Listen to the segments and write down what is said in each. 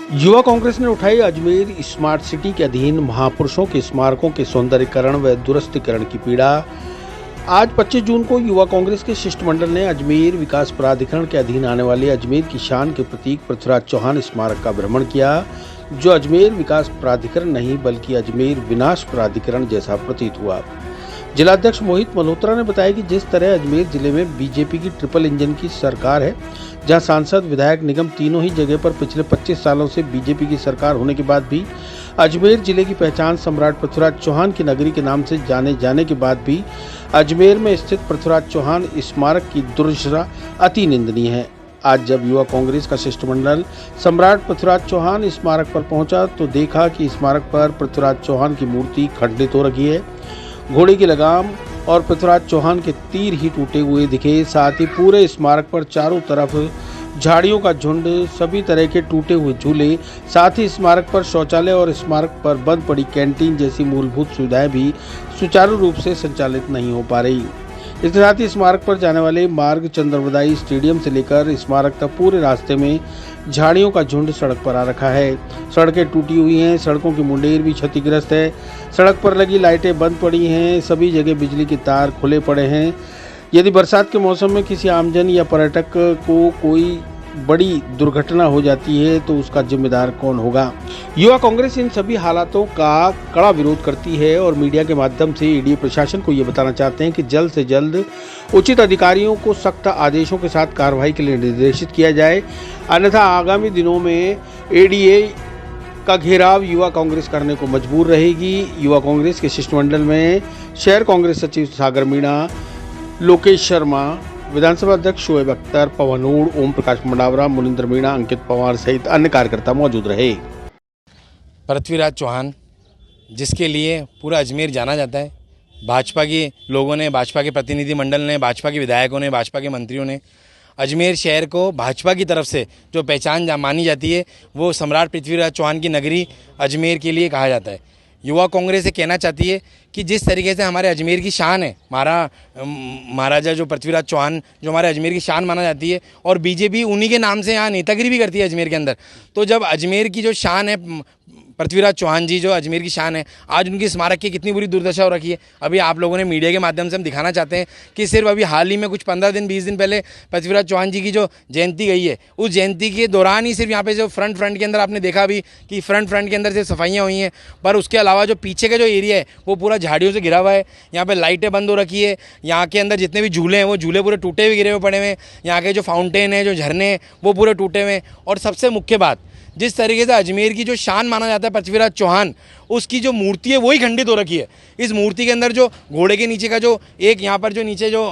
युवा कांग्रेस ने उठाई अजमेर स्मार्ट सिटी के अधीन महापुरुषों के स्मारकों के सौंदर्यीकरण व दुरुस्तीकरण की पीड़ा। आज 25 जून को युवा कांग्रेस के शिष्टमंडल ने अजमेर विकास प्राधिकरण के अधीन आने वाले अजमेर की शान के प्रतीक पृथ्वीराज चौहान स्मारक का भ्रमण किया, जो अजमेर विकास प्राधिकरण नहीं बल्कि अजमेर विनाश प्राधिकरण जैसा प्रतीत हुआ। जिलाध्यक्ष मोहित मल्होत्रा ने बताया कि जिस तरह अजमेर जिले में बीजेपी की ट्रिपल इंजन की सरकार है, जहां सांसद, विधायक, निगम तीनों ही जगह पर पिछले 25 सालों से बीजेपी की सरकार होने के बाद भी अजमेर जिले की पहचान सम्राट पृथ्वीराज चौहान की नगरी के नाम से जाने जाने के बाद भी अजमेर में स्थित पृथ्वीराज चौहान स्मारक की दुर्दशा अति निंदनीय है। आज जब युवा कांग्रेस का शिष्टमंडल सम्राट पृथ्वीराज चौहान स्मारक पर पहुंचा तो देखा कि स्मारक पर पृथ्वीराज चौहान की मूर्ति खंडित हो रखी है, घोड़े की लगाम और पृथ्वीराज चौहान के तीर ही टूटे हुए दिखे। साथ ही पूरे स्मारक पर चारों तरफ झाड़ियों का झुंड, सभी तरह के टूटे हुए झूले, साथ ही स्मारक पर शौचालय और स्मारक पर बंद पड़ी कैंटीन जैसी मूलभूत सुविधाएं भी सुचारू रूप से संचालित नहीं हो पा रही। इसके साथ ही स्मारक पर जाने वाले मार्ग चंद्रवदाई स्टेडियम से लेकर स्मारक तक पूरे रास्ते में झाड़ियों का झुंड सड़क पर आ रखा है। सड़कें टूटी हुई हैं, सड़कों की मुंडेर भी क्षतिग्रस्त है, सड़क पर लगी लाइटें बंद पड़ी हैं, सभी जगह बिजली के तार खुले पड़े हैं। यदि बरसात के मौसम में किसी आमजन या पर्यटक को कोई बड़ी दुर्घटना हो जाती है तो उसका जिम्मेदार कौन होगा। युवा कांग्रेस इन सभी हालातों का कड़ा विरोध करती है और मीडिया के माध्यम से ईडी प्रशासन को ये बताना चाहते हैं कि जल्द से जल्द उचित अधिकारियों को सख्त आदेशों के साथ कार्रवाई के लिए निर्देशित किया जाए, अन्यथा आगामी दिनों में एडीए का घेराव युवा कांग्रेस करने को मजबूर रहेगी। युवा कांग्रेस के शिष्टमंडल में शहर कांग्रेस सचिव सागर मीणा, लोकेश शर्मा, विधानसभा अध्यक्ष शोएब अख्तर, पवनूर, ओम प्रकाश मंडावरा, मुनिंदर मीणा, अंकित पवार सहित अन्य कार्यकर्ता मौजूद रहे। पृथ्वीराज चौहान, जिसके लिए पूरा अजमेर जाना जाता है, भाजपा के लोगों ने, भाजपा के प्रतिनिधिमंडल ने, भाजपा के विधायकों ने, भाजपा के मंत्रियों ने अजमेर शहर को भाजपा की तरफ से जो पहचान मानी जाती है वो सम्राट पृथ्वीराज चौहान की नगरी अजमेर के लिए कहा जाता है। युवा कांग्रेस ये कहना चाहती है कि जिस तरीके से हमारे अजमेर की शान है, महाराजा जो पृथ्वीराज चौहान जो हमारे अजमेर की शान माना जाती है, और बीजेपी उन्हीं के नाम से यहाँ नेतागिरी भी करती है अजमेर के अंदर। तो जब अजमेर की जो शान है, पृथ्वीराज चौहान जी जो अजमेर की शान है, आज उनकी स्मारक की कितनी बुरी दुर्दशा हो रखी है। अभी आप लोगों ने मीडिया के माध्यम से हम दिखाना चाहते हैं कि सिर्फ अभी हाल ही में कुछ 15 दिन 20 दिन पहले पृथ्वीराज चौहान जी की जो जयंती गई है, उस जयंती के दौरान ही सिर्फ यहाँ पे जो फ्रंट के अंदर आपने देखा भी कि फ्रंट के अंदर सिर्फ सफाइयाँ हुई हैं, पर उसके अलावा जो पीछे का जो एरिया है वो पूरा झाड़ियों से घिरा हुआ है। यहाँ पर लाइटें बंद हो रखी है, यहाँ के अंदर जितने भी झूले हैं वो झूले पूरे टूटे हुए गिरे हुए पड़े हुए हैं, यहाँ के जो फाउंटेन है, जो झरने हैं वो पूरे टूटे हुए हैं। और सबसे मुख्य बात, जिस तरीके से अजमेर की जो शान माना जाता है पृथ्वीराज चौहान, उसकी जो मूर्ति है वही खंडित हो रखी है। इस मूर्ति के अंदर जो घोड़े के नीचे का जो एक यहाँ पर जो नीचे जो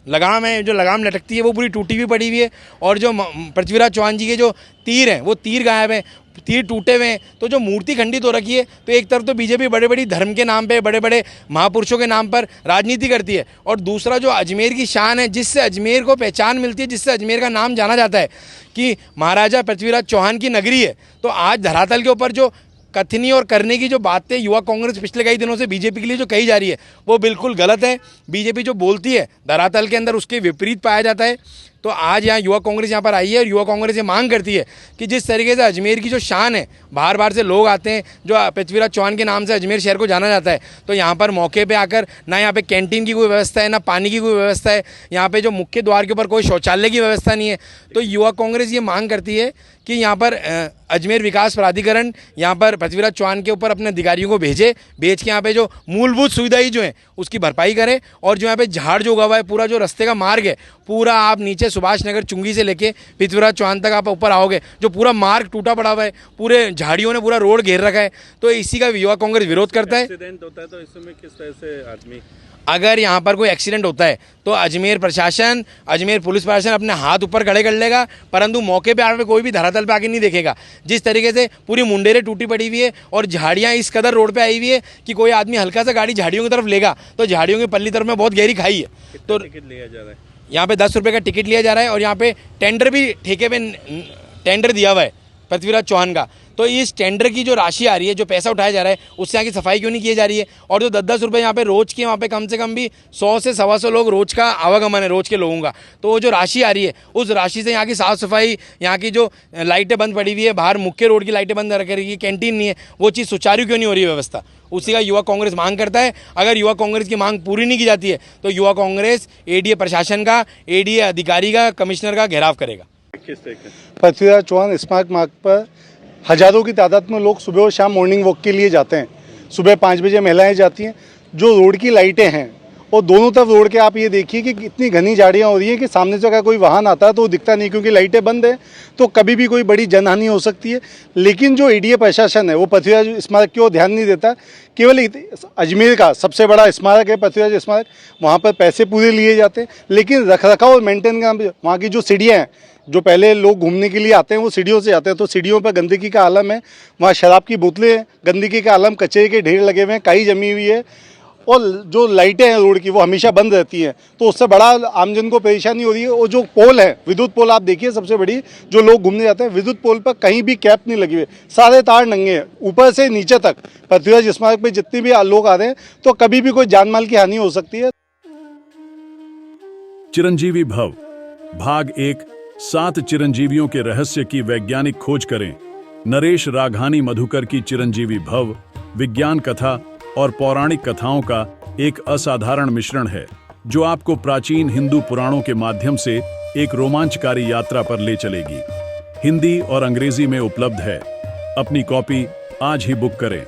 लगाम है, जो लगाम लटकती है वो पूरी टूटी हुई पड़ी हुई है, और जो पृथ्वीराज चौहान जी के जो तीर हैं वो तीर गायब हैं, तीर टूटे हुए हैं। तो जो मूर्ति खंडित हो रखी है, तो एक तरफ तो बीजेपी बड़े बड़ी धर्म के नाम पे, बड़े बड़े महापुरुषों के नाम पर राजनीति करती है, और दूसरा जो अजमेर की शान है, जिससे अजमेर को पहचान मिलती है, जिससे अजमेर का नाम जाना जाता है कि महाराजा पृथ्वीराज चौहान की नगरी है, तो आज धरातल के ऊपर जो कथनी और करने की जो बातें युवा कांग्रेस पिछले कई दिनों से बीजेपी के लिए जो कही जा रही है वो बिल्कुल गलत है। बीजेपी जो बोलती है धरातल के अंदर उसके विपरीत पाया जाता है। तो आज यहाँ युवा कांग्रेस यहाँ पर आई है और युवा कांग्रेस ये मांग करती है कि जिस तरीके से अजमेर की जो शान है, बाहर बाहर से लोग आते हैं, जो पृथ्वीराज चौहान के नाम से अजमेर शहर को जाना जाता है, तो यहाँ पर मौके पे आकर ना यहाँ पे कैंटीन की कोई व्यवस्था है, ना पानी की कोई व्यवस्था है, यहाँ पे जो मुख्य द्वार के ऊपर कोई शौचालय की व्यवस्था नहीं है। तो युवा कांग्रेस ये मांग करती है कि यहाँ पर अजमेर विकास प्राधिकरण यहाँ पर पृथ्वीराज चौहान के ऊपर अपने अधिकारियों को भेज के यहाँ पे जो मूलभूत सुविधाएं जो हैं उसकी भरपाई करे, और जो यहाँ पे झाड़ जो उगा हुआ है, पूरा जो रास्ते का मार्ग है, पूरा आप नीचे सुभाष नगर चुंगी से लेके पृथ्वीराज चौहान तक आप ऊपर आओगे, जो पूरा मार्ग टूटा पड़ा हुआ है, पूरे झाड़ियों ने पूरा रोड घेर रखा है। तो इसी का युवा कांग्रेस विरोध करता है। एक्सीडेंट होता है तो इसमें किस तरह से आदमी, अगर यहाँ पर कोई एक्सीडेंट होता है तो अजमेर प्रशासन, अजमेर पुलिस प्रशासन अपने हाथ ऊपर खड़े कर लेगा, परंतु मौके पे आके कोई भी धरातल पे आके नहीं देखेगा। जिस तरीके से पूरी मुंडेरें टूटी पड़ी हुई है और झाड़ियाँ इस कदर रोड पे आई हुई है कि कोई आदमी हल्का सा गाड़ी झाड़ियों की तरफ लेगा तो झाड़ियों की पल्ली तरफ में बहुत गहरी खाई है। तो टिकट लिया जा रहा है, यहाँ पे 10 रुपये का टिकट लिया जा रहा है, और यहाँ पे टेंडर भी ठेके पे टेंडर दिया हुआ है पृथ्वीराज चौहान का, तो इस टेंडर की जो राशि आ रही है, जो पैसा उठाया जा रहा है, उससे यहाँ की सफाई क्यों नहीं की जा रही है? और जो 10-10 रुपये यहाँ पे रोज के, वहाँ पे कम से कम भी 100 से 125 लोग रोज का आवागमन है, रोज के लोगों का, तो वो जो राशि आ रही है, उस राशि से यहाँ की साफ सफाई, यहाँ की जो लाइटें बंद पड़ी हुई है, बाहर मुख्य रोड की लाइटें बंद रखी है, कैंटीन नहीं है, वो चीज़ सुचारू क्यों नहीं हो रही है व्यवस्था? उसी का युवा कांग्रेस मांग करता है। अगर युवा कांग्रेस की मांग पूरी नहीं की जाती है तो युवा कांग्रेस एडीए प्रशासन का, एडीए अधिकारी का, कमिश्नर का घेराव करेगा। किस तरीके? पृथ्वीराज चौहान स्मारक मार्ग पर हजारों की तादाद में लोग सुबह और शाम मॉर्निंग वॉक के लिए जाते हैं। सुबह 5 बजे महिलाएं जाती हैं। जो रोड की लाइटें हैं और दोनों तरफ रोड के आप ये देखिए कि इतनी घनी झाड़ियाँ हो रही हैं कि सामने से अगर कोई वाहन आता है तो वो दिखता नहीं, क्योंकि लाइटें बंद है, तो कभी भी कोई बड़ी जनहानि हो सकती है। लेकिन जो एडीए प्रशासन है वो पृथ्वीराज स्मारक की ओर ध्यान नहीं देता। केवल अजमेर का सबसे बड़ा स्मारक है पृथ्वीराज स्मारक, वहाँ पर पैसे पूरे लिए जाते हैं, लेकिन रखरखाव और मेंटेन का, वहाँ की जो सीढ़ियाँ हैं, जो पहले लोग घूमने के लिए आते हैं वो सीढ़ियों से आते हैं, तो सीढ़ियों पर गंदगी का आलम है। वहाँ शराब की बोतलें, गंदगी का आलम, कचरे के ढेर लगे हुए हैं, काई जमी हुई है, और जो लाइटें हैं रोड की वो हमेशा बंद रहती हैं, तो उससे बड़ा आमजन को परेशानी हो रही है। और जो पोल है, विद्युत पोल आप देखिए सबसे बड़ी, जो लोग घूमने जाते हैं, विद्युत पोल पर कहीं भी कैप नहीं लगी हुई, सारे तार नंगे हैं ऊपर से नीचे तक। पृथ्वीराज स्मारक पे जितने भी लोग आ रहे हैं तो कभी भी कोई जानमाल की हानि हो सकती है। चिरंजीवी भव भाग 1, 7 चिरंजीवियों के रहस्य की वैज्ञानिक खोज करें। नरेश राघानी मधुकर की चिरंजीवी भव विज्ञान कथा और पौराणिक कथाओं का एक असाधारण मिश्रण है, जो आपको प्राचीन हिंदू पुराणों के माध्यम से एक रोमांचकारी यात्रा पर ले चलेगी। हिंदी और अंग्रेजी में उपलब्ध है। अपनी कॉपी आज ही बुक करें।